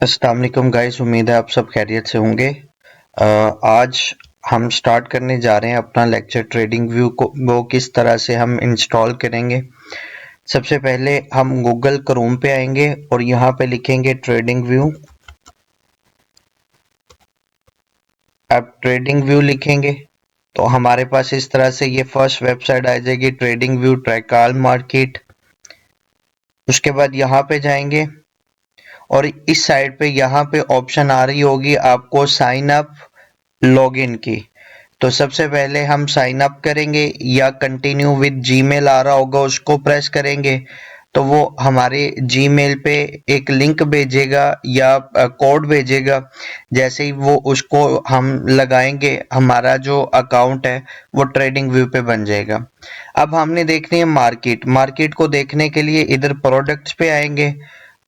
अस्सलाम वालेकुम गाइस, उम्मीद है आप सब खैरियत से होंगे। आज हम स्टार्ट करने जा रहे हैं अपना लेक्चर ट्रेडिंग व्यू को वो किस तरह से हम इंस्टॉल करेंगे। सबसे पहले हम गूगल क्रोम पे आएंगे और यहाँ पे लिखेंगे ट्रेडिंग व्यू। अब ट्रेडिंग व्यू लिखेंगे तो हमारे पास इस तरह से ये फर्स्ट वेबसाइट आ जाएगी, trading view track all market. उसके बाद यहाँ पे जाएंगे और इस साइड पे यहाँ पे ऑप्शन आ रही होगी आपको साइन अप लॉगिन की। तो सबसे पहले हम साइन अप करेंगे या कंटिन्यू विद जीमेल आ रहा होगा उसको प्रेस करेंगे तो वो हमारे जीमेल पे एक लिंक भेजेगा या कोड भेजेगा। जैसे ही वो उसको हम लगाएंगे हमारा जो अकाउंट है वो ट्रेडिंग व्यू पे बन जाएगा। अब हमने देखनी है मार्केट को देखने के लिए इधर प्रोडक्ट्स पे आएंगे,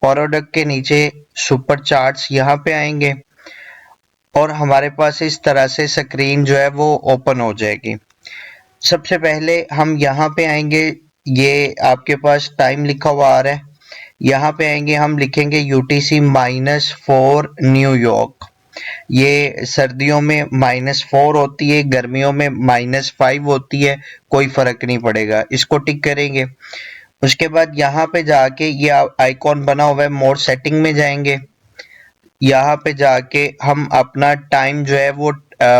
प्रोडक्ट के नीचे सुपर चार्ट्स यहाँ पे आएंगे और हमारे पास इस तरह से स्क्रीन जो है वो ओपन हो जाएगी। सबसे पहले हम यहाँ पे आएंगे, ये आपके पास टाइम लिखा हुआ आ रहा है, यहाँ पे आएंगे हम लिखेंगे UTC -4 न्यूयॉर्क। ये सर्दियों में -4 होती है, गर्मियों में -5 होती है, कोई फर्क नहीं पड़ेगा, इसको टिक करेंगे। उसके बाद यहाँ पे जाके ये आइकॉन बना हुआ है, मोर सेटिंग में जाएंगे। यहाँ पे जाके हम अपना टाइम जो है वो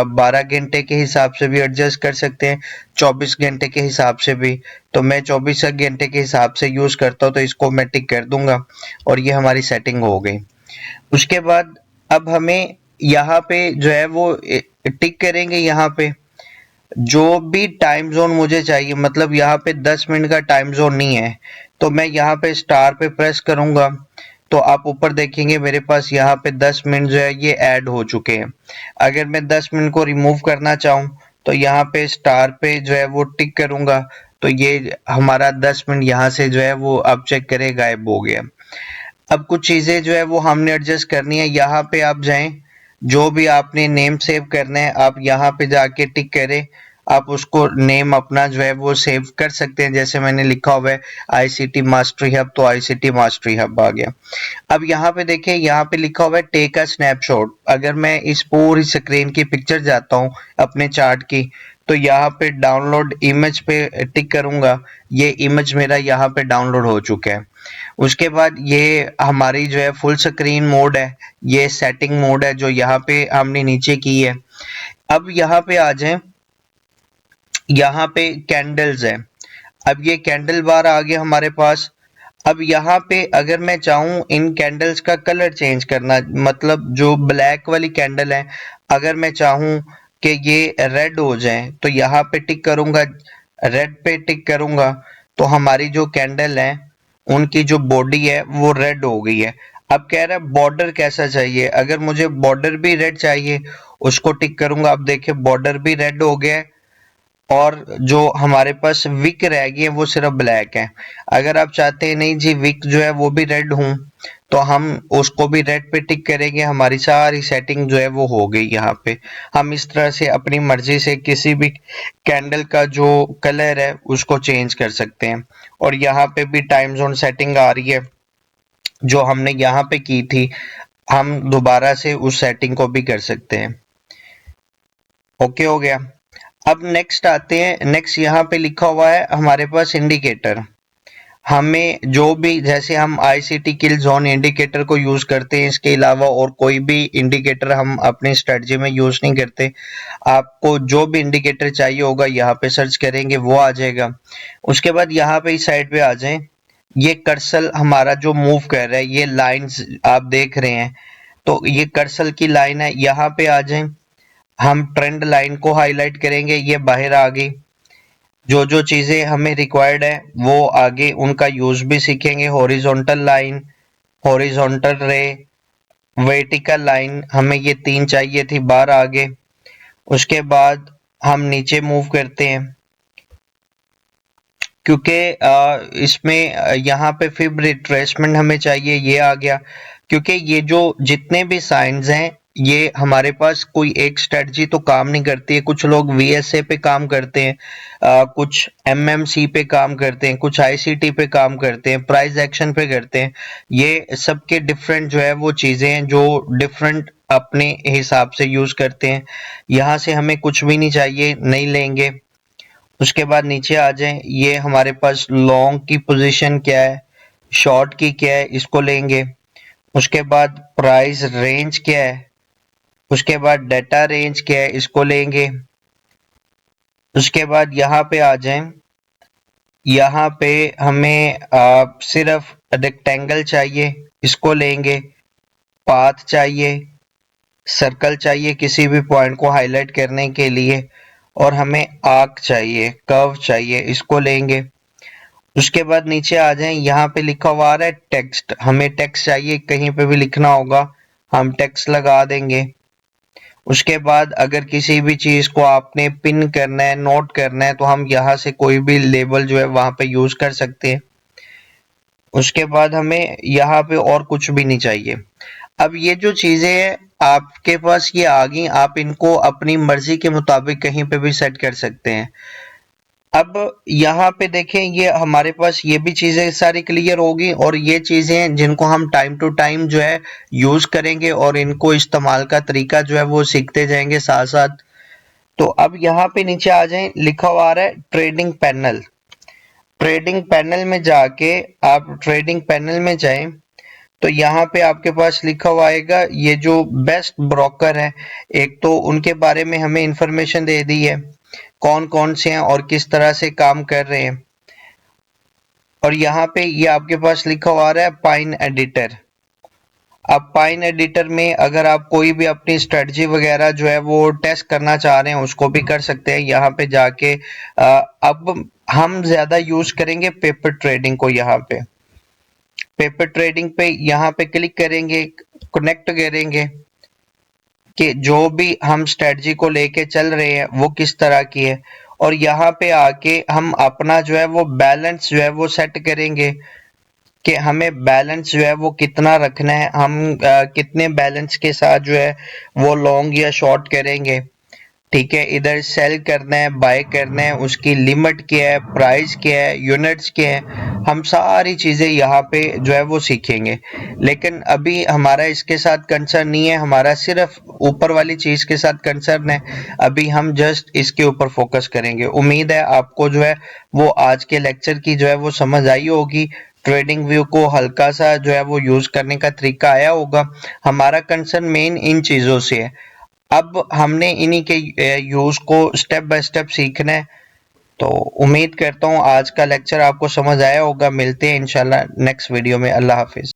12 घंटे के हिसाब से भी एडजस्ट कर सकते हैं, 24 घंटे के हिसाब से भी। तो मैं 24 घंटे के हिसाब से यूज करता हूँ तो इसको मैं टिक कर दूंगा और ये हमारी सेटिंग हो गई। उसके बाद अब हमें यहाँ पे जो है वो टिक करेंगे, यहाँ पे जो भी टाइम जोन मुझे चाहिए, मतलब यहाँ पे 10 मिनट का टाइम जोन नहीं है तो मैं यहाँ पे स्टार पे प्रेस करूंगा तो आप ऊपर देखेंगे मेरे पास यहाँ पे 10 मिनट जो है ये ऐड हो चुके हैं। अगर मैं 10 मिनट को रिमूव करना चाहूँ तो यहाँ पे स्टार पे जो है वो टिक करूंगा तो ये हमारा 10 मिनट यहाँ से जो है वो अब चेक करें गायब हो गया। अब कुछ चीजें जो है वो हमने एडजस्ट करनी है, यहाँ पे आप जाएं, जो भी आपने नेम सेव करना है आप यहाँ पे जाके टिक करें, आप उसको नेम अपना जो है वो सेव कर सकते हैं। जैसे मैंने लिखा हुआ है ICT मास्टरी हब तो ICT मास्टरी हब आ गया। अब यहाँ पे देखिए, यहाँ पे लिखा हुआ है टेक अ स्नैपशॉट। अगर मैं इस पूरी स्क्रीन की पिक्चर जाता हूँ अपने चार्ट की तो यहाँ पे डाउनलोड इमेज पे टिक करूंगा, ये इमेज मेरा यहाँ पे डाउनलोड हो चुका है। उसके बाद ये हमारी जो है फुल स्क्रीन मोड है, ये सेटिंग मोड है जो यहाँ पे हमने नीचे की है। अब यहाँ पे आ जाए, यहाँ पे कैंडल्स है, अब ये कैंडल बार आ गया हमारे पास। अब यहाँ पे अगर मैं चाहूँ इन कैंडल्स का कलर चेंज करना, मतलब जो ब्लैक वाली कैंडल है अगर मैं चाहूँ कि ये रेड हो जाए तो यहाँ पे टिक करूंगा, रेड पे टिक करूंगा तो हमारी जो कैंडल है उनकी जो बॉडी है वो रेड हो गई है। अब कह रहा है बॉर्डर कैसा चाहिए, अगर मुझे बॉर्डर भी रेड चाहिए उसको टिक करूंगा। अब देखिए बॉर्डर भी रेड हो गया है और जो हमारे पास विक रह गई है वो सिर्फ ब्लैक है। अगर आप चाहते हैं नहीं जी विक जो है वो भी रेड हूं तो हम उसको भी रेड पे टिक करेंगे, हमारी सारी सेटिंग जो है वो हो गई। यहाँ पे हम इस तरह से अपनी मर्जी से किसी भी कैंडल का जो कलर है उसको चेंज कर सकते हैं। और यहाँ पे भी टाइम जोन सेटिंग आ रही है जो हमने यहाँ पे की थी, हम दोबारा से उस सेटिंग को भी कर सकते हैं। ओके हो गया। अब नेक्स्ट आते हैं, नेक्स्ट यहाँ पे लिखा हुआ है हमारे पास इंडिकेटर। हमें जो भी, जैसे हम ICT किल जोन इंडिकेटर को यूज करते हैं, इसके अलावा और कोई भी इंडिकेटर हम अपनी स्ट्रेटजी में यूज नहीं करते। आपको जो भी इंडिकेटर चाहिए होगा यहाँ पे सर्च करेंगे वो आ जाएगा। उसके बाद यहाँ पे इस साइड पे आ जाएं, ये कर्सर हमारा जो मूव कर रहा है, ये लाइंस आप देख रहे हैं तो ये कर्सर की लाइन है, यहाँ पे आ जाएं। हम ट्रेंड लाइन को हाईलाइट करेंगे, ये बाहर आ गई। जो जो चीजें हमें रिक्वायर्ड है वो आगे उनका यूज भी सीखेंगे। हॉरिजॉन्टल लाइन, हॉरिजॉन्टल रे, वर्टिकल लाइन, हमें ये 3 चाहिए थी, बार आगे। उसके बाद हम नीचे मूव करते हैं क्योंकि इसमें यहाँ पे फिब रिट्रेसमेंट हमें चाहिए, ये आ गया। क्योंकि ये जो जितने भी साइंस हैं ये हमारे पास कोई एक स्ट्रेटजी तो काम नहीं करती है। कुछ लोग VSA पे काम करते हैं, कुछ MMC पे काम करते हैं, कुछ ICT पे काम करते हैं, प्राइस एक्शन पे करते हैं। ये सबके डिफरेंट जो है वो चीजें हैं जो डिफरेंट अपने हिसाब से यूज करते हैं। यहाँ से हमें कुछ भी नहीं चाहिए, नहीं लेंगे। उसके बाद नीचे आ जाएं, ये हमारे पास लॉन्ग की पोजीशन क्या है, शॉर्ट की क्या है, इसको लेंगे। उसके बाद प्राइस रेंज क्या है, उसके बाद डाटा रेंज क्या है, इसको लेंगे। उसके बाद यहाँ पे आ जाएं, यहाँ पे हमें सिर्फ रेक्टेंगल चाहिए, इसको लेंगे। पाथ चाहिए, सर्कल चाहिए किसी भी पॉइंट को हाईलाइट करने के लिए, और हमें आर्क चाहिए, कर्व चाहिए, इसको लेंगे। उसके बाद नीचे आ जाएं, यहाँ पे लिखा हुआ आ रहा है टेक्स्ट, हमें टेक्स्ट चाहिए, कहीं पे भी लिखना होगा, हम टेक्स्ट लगा देंगे। उसके बाद अगर किसी भी चीज को आपने पिन करना है, नोट करना है, तो हम यहाँ से कोई भी लेबल जो है वहां पे यूज कर सकते हैं। उसके बाद हमें यहाँ पे और कुछ भी नहीं चाहिए। अब ये जो चीजें हैं आपके पास ये आ गई, आप इनको अपनी मर्जी के मुताबिक कहीं पे भी सेट कर सकते हैं। अब यहाँ पे देखें, ये हमारे पास ये भी चीजें सारी क्लियर होगी, और ये चीजें जिनको हम टाइम टू टाइम जो है यूज करेंगे और इनको इस्तेमाल का तरीका जो है वो सीखते जाएंगे साथ साथ। तो अब यहाँ पे नीचे आ जाएं, लिखा हुआ आ रहा है ट्रेडिंग पैनल। ट्रेडिंग पैनल में जाके आप ट्रेडिंग पैनल में जाएं, तो यहाँ पे आपके पास लिखा हुआ आएगा ये जो बेस्ट ब्रोकर है, एक तो उनके बारे में हमें इंफॉर्मेशन दे दी है, कौन कौन से हैं और किस तरह से काम कर रहे हैं। और यहाँ पे ये आपके पास लिखा हुआ आ रहा है पाइन एडिटर। अब पाइन एडिटर में अगर आप कोई भी अपनी स्ट्रेटजी वगैरह जो है वो टेस्ट करना चाह रहे हैं उसको भी कर सकते हैं यहाँ पे जाके। अब हम ज्यादा यूज करेंगे पेपर ट्रेडिंग को। यहाँ पे पेपर ट्रेडिंग पे यहाँ पे क्लिक करेंगे, कनेक्ट करेंगे कि जो भी हम स्ट्रेटजी को लेके चल रहे हैं वो किस तरह की है, और यहाँ पे आके हम अपना जो है वो बैलेंस जो है वो सेट करेंगे कि हमें बैलेंस जो है वो कितना रखना है, हम कितने बैलेंस के साथ जो है वो लॉन्ग या शॉर्ट करेंगे। ठीक है, इधर सेल करना है, बाय करना है, उसकी लिमिट क्या है, प्राइस क्या है, यूनिट्स क्या है, हम सारी चीजें यहाँ पे जो है वो सीखेंगे। लेकिन अभी हमारा इसके साथ कंसर्न नहीं है, हमारा सिर्फ ऊपर वाली चीज के साथ कंसर्न है। अभी हम जस्ट इसके ऊपर फोकस करेंगे। उम्मीद है आपको जो है वो आज के लेक्चर की जो है वो समझ आई होगी। ट्रेडिंग व्यू को हल्का सा जो है वो यूज करने का तरीका आया होगा। हमारा कंसर्न मेन इन चीजों से है। अब हमने इन्हीं के यूज को स्टेप बाय स्टेप सीखना है। तो उम्मीद करता हूँ आज का लेक्चर आपको समझ आया होगा। मिलते हैं इंशाल्लाह नेक्स्ट वीडियो में। अल्लाह हाफिज।